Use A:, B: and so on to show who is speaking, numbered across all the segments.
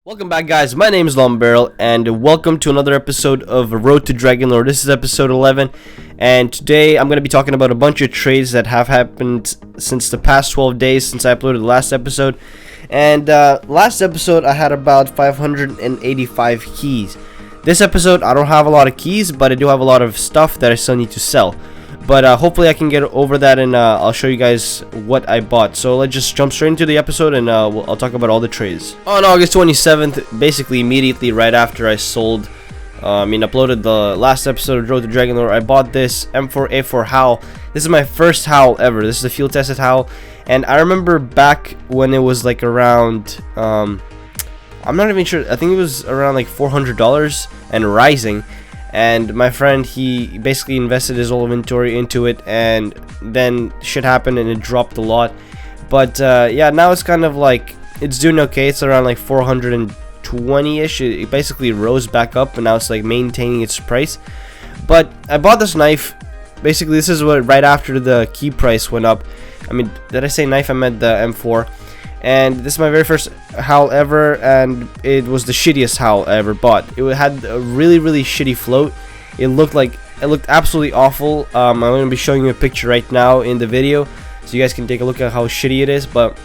A: Welcome back, guys. My name is LongBarrel, and welcome to another episode of Road to Dragon Lore. This is episode 11, and today I'm going to be talking about a bunch of trades that have happened since the past 12 days since I uploaded the last episode. And last episode I had about 585 keys. This episode I don't have a lot of keys, but I do have a lot of stuff that I still need to sell. But hopefully I can get over that, and I'll show you guys what I bought. So let's just jump straight into the episode, and I'll talk about all the trades. On August 27th, basically immediately right after I uploaded the last episode of Road to Dragon Lore, I bought this M4A4 Howl. This is my first Howl ever. This is a field tested Howl, and I remember back when it was like around, I'm not even sure, I think it was around like $400 and rising. And my friend, he basically invested his whole inventory into it, and then shit happened and it dropped a lot. But yeah, now it's kind of like, it's doing okay. It's around like 420-ish. It basically rose back up, and now it's like maintaining its price. But I bought this knife. Basically, this is what right after the key price went up. I mean, did I say knife? I meant the M4. And this is my very first Howl ever, and it was the shittiest Howl I ever bought. It had a really shitty float. It looked absolutely awful. I'm going to be showing you a picture right now in the video, so you guys can take a look at how shitty it is. But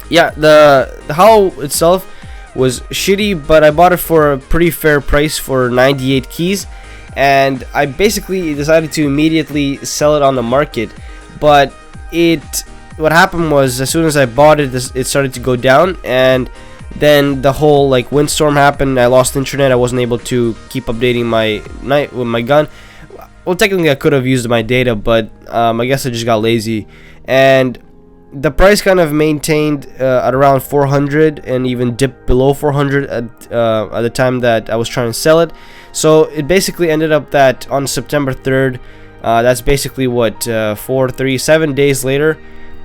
A: yeah, the Howl itself was shitty, but I bought it for a pretty fair price for 98 keys, and I basically decided to immediately sell it on the market. But what happened was, as soon as I bought it, it started to go down, and then the whole like windstorm happened. I lost internet. I wasn't able to keep updating my night with my gun. Well, technically I could have used my data, but I guess I just got lazy, and the price kind of maintained at around 400 and even dipped below 400 at the time that I was trying to sell it. So it basically ended up that on September 3rd, that's basically what 7 days later,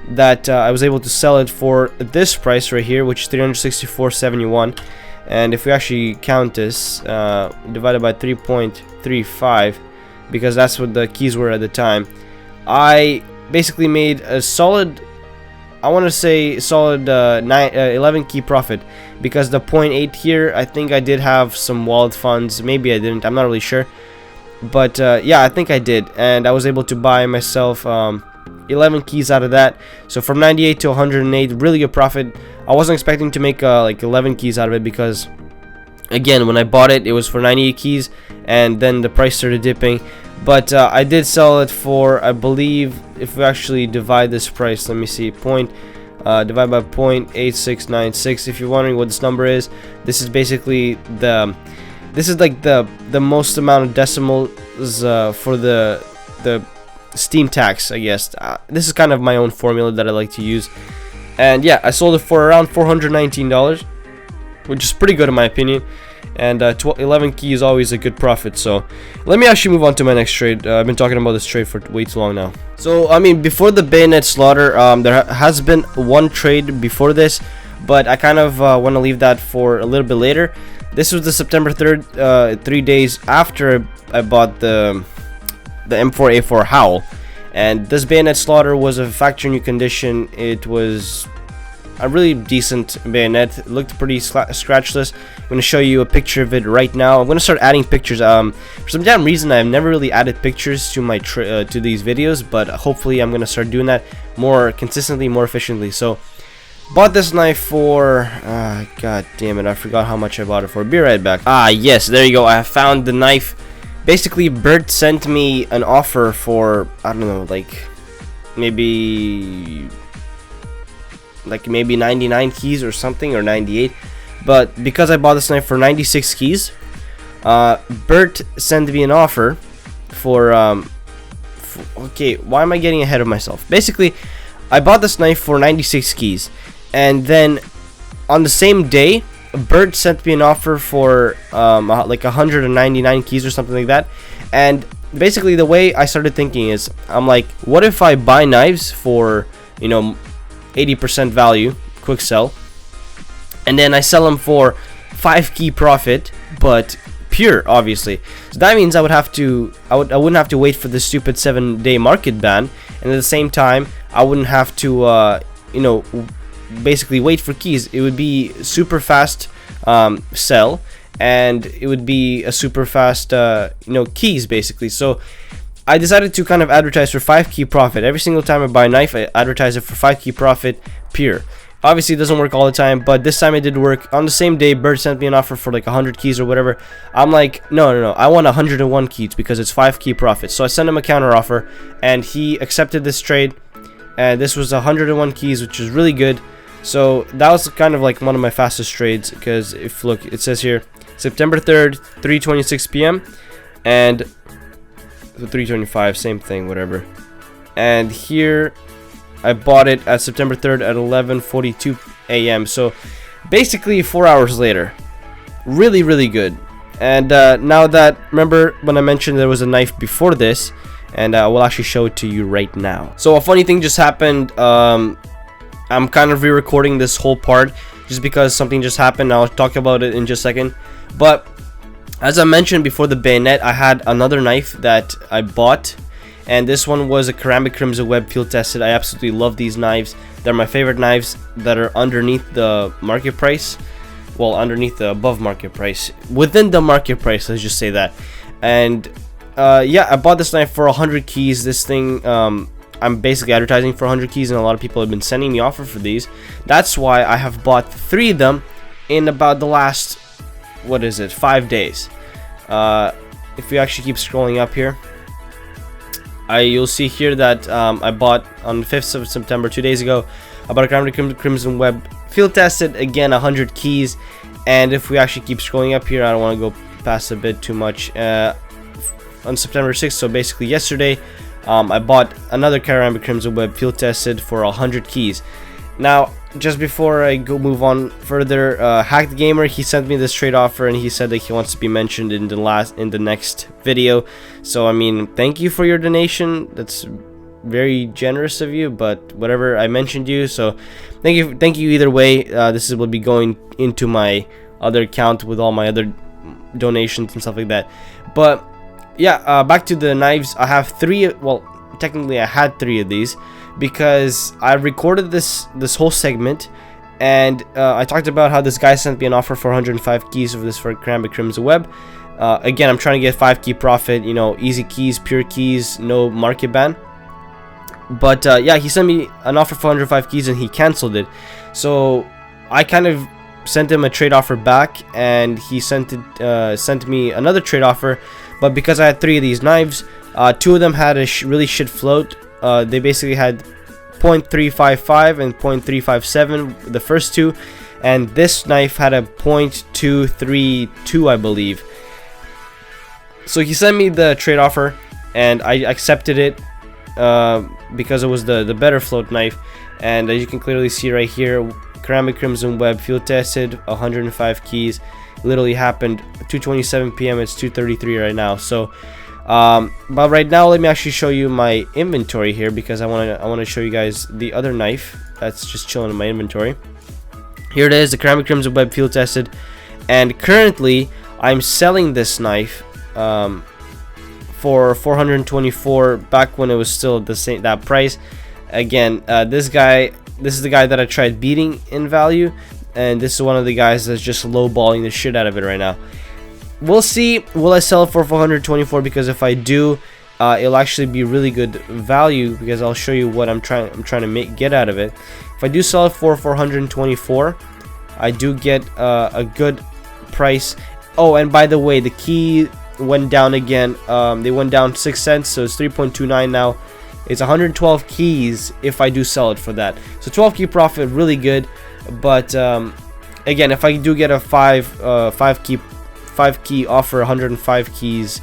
A: that I was able to sell it for this price right here, which is 364.71. And if we actually count this divided by 3.35, because that's what the keys were at the time, I basically made a solid, I want to say solid 11 key profit, because the 0.8 here, I think I did have some wallet funds. Maybe I didn't, I'm not really sure, but yeah, I think I did, and I was able to buy myself 11 keys out of that. So from 98 to 108, really good profit. I wasn't expecting to make like 11 keys out of it, because again, when I bought it, it was for 98 keys, and then the price started dipping. But I did sell it for, I believe, if we actually divide this price, let me see, divide by 0.8696. If you're wondering what this number is, this is basically this is like the most amount of decimals for the Steam tax, I guess. This is kind of my own formula that I like to use. And yeah, I sold it for around $419, which is pretty good in my opinion. And 11 key is always a good profit. So let me actually move on to my next trade. I've been talking about this trade for way too long now. So I mean, before the bayonet slaughter, there has been one trade before this, but I kind of want to leave that for a little bit later. This was the September 3rd, 3 days after I bought the M4A4 Howl, and this bayonet slaughter was a factory new condition. It was a really decent bayonet. It looked pretty scratchless. I'm going to show you a picture of it right now. I'm going to start adding pictures. For some damn reason, I've never really added pictures to my to these videos, but hopefully I'm going to start doing that more consistently, more efficiently. So bought this knife for god damn it, I forgot how much I bought it for. Be right back. Yes, there you go. I have found the knife. Basically, Bert sent me an offer for, I don't know, like maybe 99 keys or something, or 98. But because I bought this knife for 96 keys, Bert sent me an offer for okay, why am I getting ahead of myself? Basically, I bought this knife for 96 keys, and then on the same day, Bert sent me an offer for like 199 keys or something like that. And basically the way I started thinking is, I'm like, what if I buy knives for 80% value, quick sell, and then I sell them for 5 key profit, but pure, obviously. So that means I wouldn't have to wait for the stupid 7-day market ban, and at the same time I wouldn't have to basically wait for keys. It would be super fast sell, and it would be a super fast keys basically. So I decided to kind of advertise for 5 key profit. Every single time I buy a knife, I advertise it for 5 key profit pure. Obviously it doesn't work all the time, but this time it did work. On the same day, Bird sent me an offer for like 100 keys or whatever. I'm like, no, I want 101 keys because it's 5 key profit. So I sent him a counter offer, and he accepted this trade, and this was 101 keys, which is really good. So that was kind of like one of my fastest trades, because if look, it says here September 3rd, 3:26 p.m. and 3:25, same thing, whatever. And here I bought it at September 3rd at 11:42 a.m. So basically 4 hours later. Really good. And now that, remember when I mentioned there was a knife before this, and I will actually show it to you right now. So a funny thing just happened. I'm kind of re-recording this whole part just because something just happened. I'll talk about it in just a second. But as I mentioned before the bayonet, I had another knife that I bought, and this one was a Karambit Crimson Web field tested. I absolutely love these knives. They're my favorite knives that are underneath the market price. Well, underneath the above market price, within the market price, let's just say that. And yeah, I bought this knife for 100 keys. This thing, I'm basically advertising for 100 keys, and a lot of people have been sending me offer for these. That's why I have bought 3 of them in about the last, what is it, 5 days. If you actually keep scrolling up here, you'll see here that I bought on the 5th of September, 2 days ago, I bought a Karambit Crimson Web field tested, again 100 keys. And if we actually keep scrolling up here, I don't want to go past a bit too much, on September 6th, so basically yesterday, I bought another Karambit Crimson Web field tested for 100 keys. Now, just before I move on further, Hacked Gamer, he sent me this trade offer, and he said that he wants to be mentioned in the next video. So I mean, thank you for your donation. That's very generous of you, but whatever, I mentioned you, so thank you either way. This will be going into my other account with all my other donations and stuff like that. But yeah, back to the knives. I have 3, well, technically I had 3 of these, because I recorded this whole segment, and I talked about how this guy sent me an offer for 105 keys of this for Karambit Crimson Web. Again, I'm trying to get 5 key profit, easy keys, pure keys, no market ban. But yeah, he sent me an offer for 105 keys, and he canceled it. So I kind of sent him a trade offer back, and he sent me another trade offer. But because I had 3 of these knives, 2 of them had a really shit float. They basically had 0.355 and 0.357, the first 2, and this knife had a 0.232, I believe. So he sent me the trade offer, and I accepted it because it was the better float knife. And as you can clearly see right here, Karambit Crimson Web field tested, 105 keys. Literally happened 2:27 p.m. It's 2:33 right now. So but right now, let me actually show you my inventory here, because I want to show you guys the other knife that's just chilling in my inventory. Here it is, the Karambit Crimson Web field tested, and currently I'm selling this knife for 424 back when it was still that price. Again, this is the guy that I tried beating in value, and this is one of the guys that's just lowballing the shit out of it right now. We'll see. Will I sell it for 424? Because if I do, it'll actually be really good value, because I'll show you what I'm trying to get out of it. If I do sell it for 424, I do get a good price. Oh, and by the way, the key went down again. They went down 6 cents, so it's 3.29 now. It's 112 keys if I do sell it for that. So 12 key profit, really good. But again, if I do get a 5 key offer, 105 keys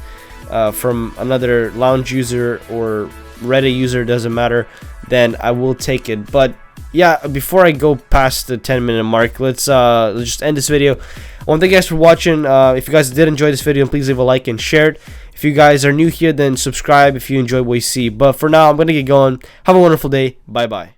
A: from another lounge user or Reddit user, doesn't matter, then I will take it. But yeah, before I go past the 10-minute mark, let's just end this video. I want to thank you guys for watching. If you guys did enjoy this video, please leave a like and share it. If you guys are new here, then subscribe if you enjoy what you see. But for now, I'm gonna get going. Have a wonderful day. Bye bye.